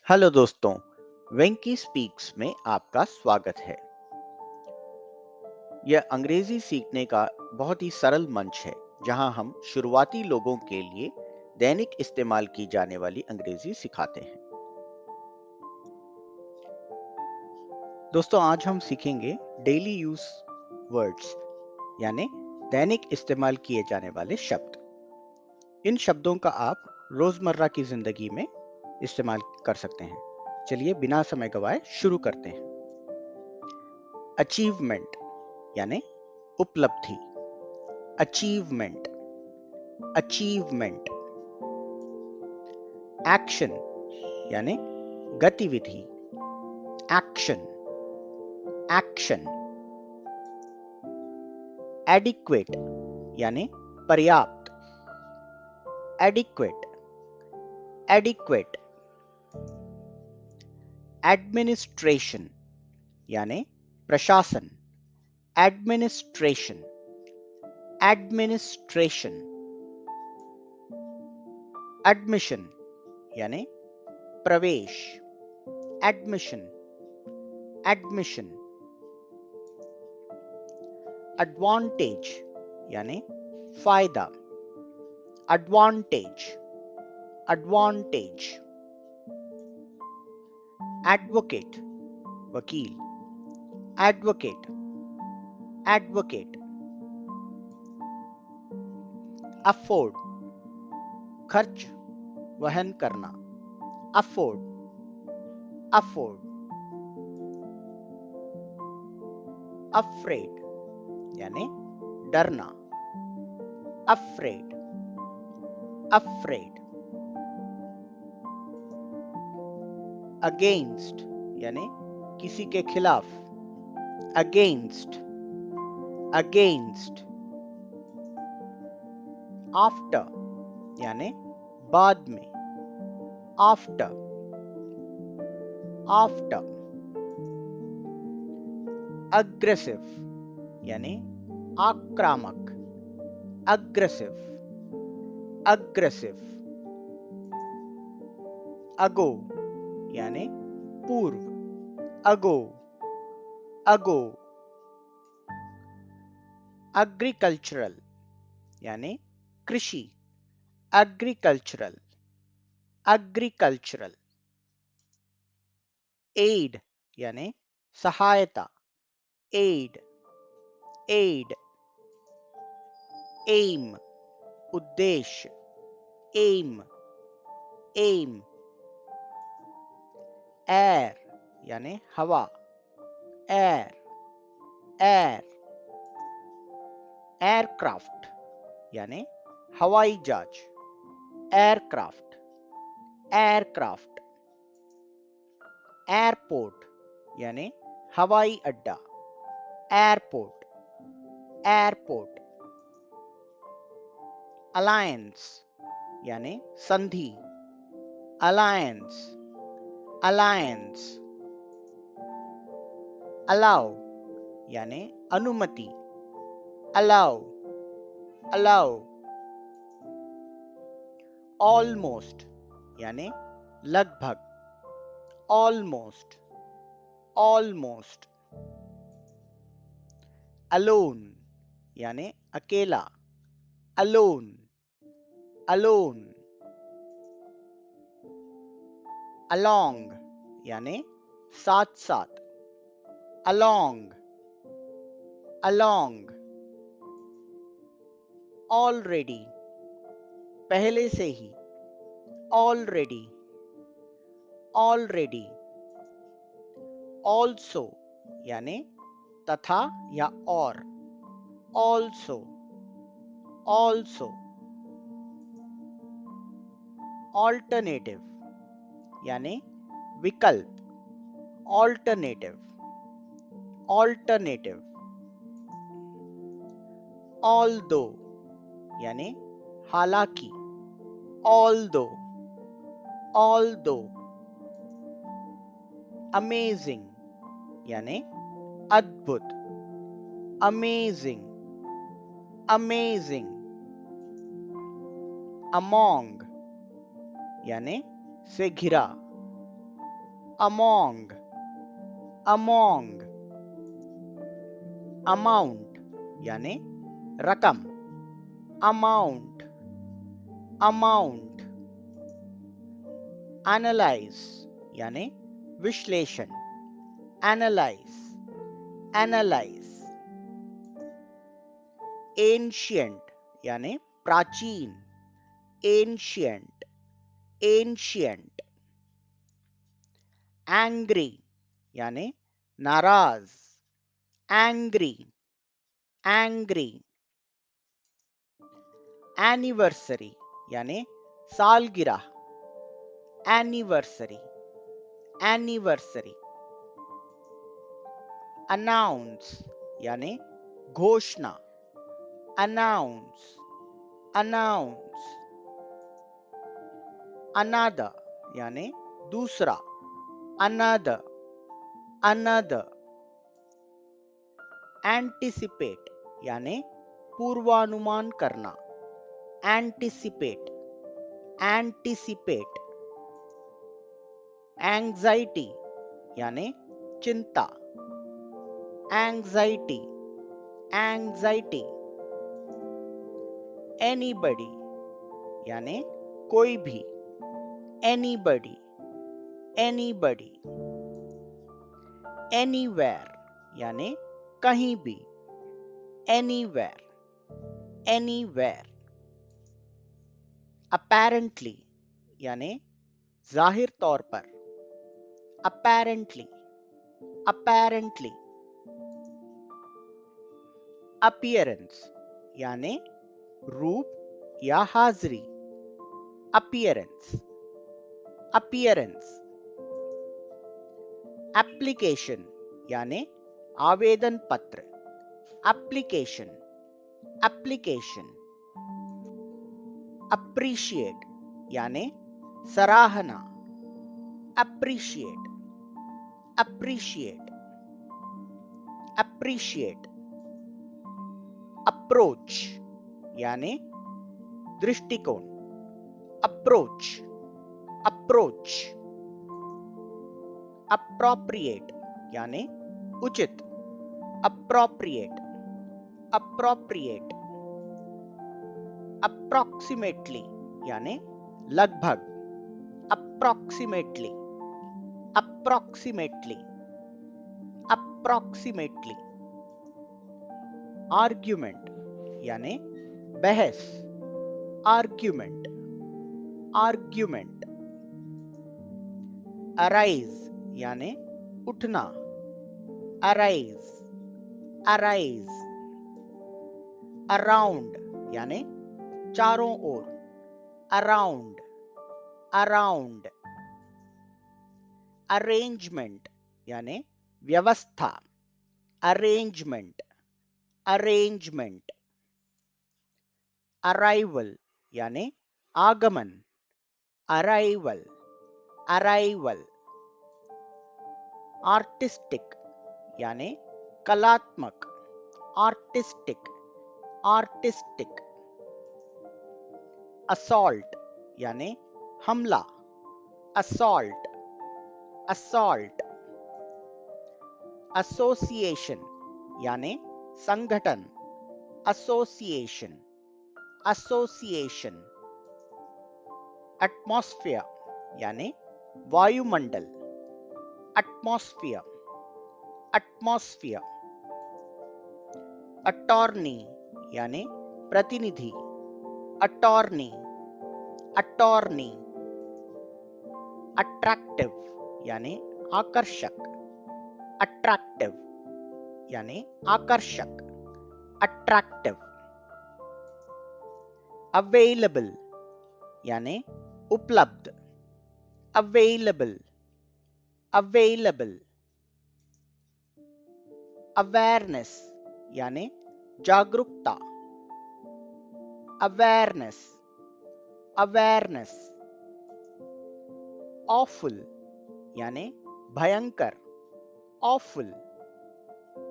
Hello दोस्तों, वेंकी speaks में आपका स्वागत है। यह अंग्रेजी सीखने का बहुत ही सरल मंच है, जहां हम शुरुआती लोगों के लिए दैनिक इस्तेमाल की जाने वाली अंग्रेजी सिखाते हैं। दोस्तों, आज हम सीखेंगे डेली यूज वर्ड्स, यानी दैनिक इस्तेमाल किए जाने वाले शब्द। इन शब्दों का आप रोजमर्रा की जिंदगी में इस्तेमाल कर सकते हैं। चलिए बिना समय गवाए शुरू करते हैं। अचीवमेंट यानी उपलब्धि। Achievement, achievement. एक्शन यानी गतिविधि। Action, action. एडिक्वेट यानी पर्याप्त। Adequate, adequate. एडमिनिस्ट्रेशन यानी प्रशासन। Administration, administration. एडमिशन यानी प्रवेश। Admission, admission. एडवांटेज यानी फायदा। Advantage, advantage. एडवोकेट वकील। Advocate, advocate. अफोर्ड खर्च वहन करना। Afford, afford. अफ्रेड यानी डरना। Afraid, afraid. अगेंस्ट यानी किसी के खिलाफ। Against, against. आफ्टर यानी बाद में। After, after. अग्रेसिव यानी आक्रामक। Aggressive, aggressive. अगो यानी पूर्व। अगो, अगो। एग्रीकल्चरल यानी कृषि। Agricultural, agricultural. एड यानी सहायता। Aid, aid. एम उद्देश्य। Aim, aim. एयर यानी हवा। Air, air. एयरक्राफ्ट यानी हवाई जहाज। Aircraft, aircraft. एयरपोर्ट यानी हवाई अड्डा। Airport, airport. अलायंस यानी संधि। Alliance, alliance. अलाउ यानी अनुमति। Allow, allow. ऑलमोस्ट यानी लगभग। Almost, almost. अलोन यानी अकेला। Alone, alone. अलोंग यानी साथ साथ। Along, along. ऑलरेडी पहले से ही। Already, already. ऑल्सो यानी तथा या और। Also, also. ऑल्टरनेटिव यानी विकल्प। Alternative, alternative. ऑल्दो यानी हालांकि। Although, although. अमेजिंग यानी अद्भुत। Amazing, amazing. अमोंग यानी से घिरा। among, among, amount यानी रकम, amount, amount, analyze यानी विश्लेषण, analyze, analyze, ancient यानी प्राचीन, ancient, ancient, angry यानी नाराज, angry, angry, anniversary यानी सालगिरह, anniversary, anniversary, announce यानी घोषणा, announce, announce, another यानी दूसरा, another, another, anticipate यानी पूर्वानुमान करना, anticipate, anticipate, anxiety यानी चिंता, anxiety, anxiety, anybody यानी कोई भी, anybody, anybody, anywhere यानी कहीं भी, anywhere, anywhere, apparently यानी जाहिर तौर पर, apparently, apparently, appearance यानी रूप या हाजिरी, appearance, appearance, application यानी आवेदन पत्र, application, application, appreciate यानी सराहना, appreciate, appreciate, appreciate, approach यानी दृष्टिकोण, approach, approach, appropriate यानी उचित, appropriate, appropriate, approximately यानी लगभग, approximately, approximately, approximately, argument यानी बहस, argument, argument, arise यानी उठना, arise, arise, around यानी चारों ओर, around, around, arrangement यानी व्यवस्था, arrangement, arrangement, arrival यानी आगमन, arrival, arrival, artistic यानी कलात्मक, artistic, artistic, assault यानी हमला, assault, assault, association यानी संगठन, association, association, atmosphere यानी वायुमंडल, atmosphere, atmosphere, attorney यानी प्रतिनिधि, attorney, attorney, attractive यानी आकर्षक, attractive यानी आकर्षक, attractive, available यानी उपलब्ध, available, available, awareness यानी जागरूकता, awareness, awareness, awful यानी भयंकर, awful,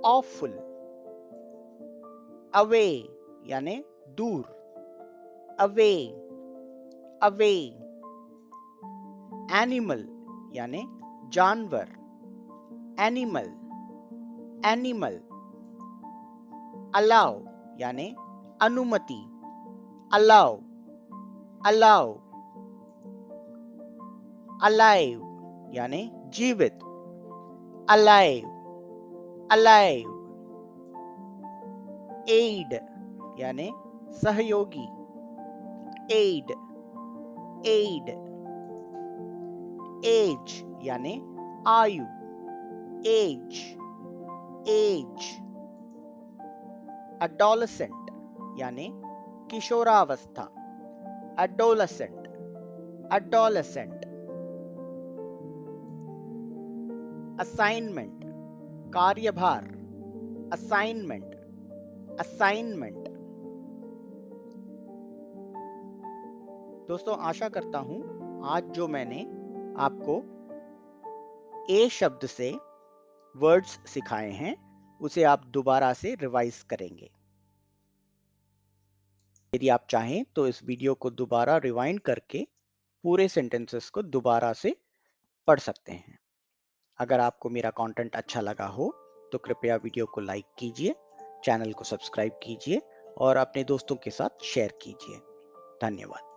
awful, away यानी दूर, away, away, animal यानी जानवर, एनिमल, एनिमल। अलाउ यानी अनुमति, अलाउ, अलाउ। अलाइव यानी जीवित, अलाइव, अलाइव। एड यानी सहयोगी, एड, एड। एज यानी आयु, एज, एज। अडोलेसेंट यानी किशोरावस्था, अडोलेसेंट, अडोलेसेंट। असाइनमेंट कार्यभार, असाइनमेंट, असाइनमेंट। दोस्तों आशा करता हूं आज जो मैंने आपको ए शब्द से वर्ड्स सिखाए हैं उसे आप दोबारा से रिवाइज करेंगे। यदि आप चाहें तो इस वीडियो को दोबारा रिवाइंड करके पूरे सेंटेंसेस को दोबारा से पढ़ सकते हैं। अगर आपको मेरा कंटेंट अच्छा लगा हो तो कृपया वीडियो को लाइक कीजिए, चैनल को सब्सक्राइब कीजिए और अपने दोस्तों के साथ शेयर कीजिए। धन्यवाद।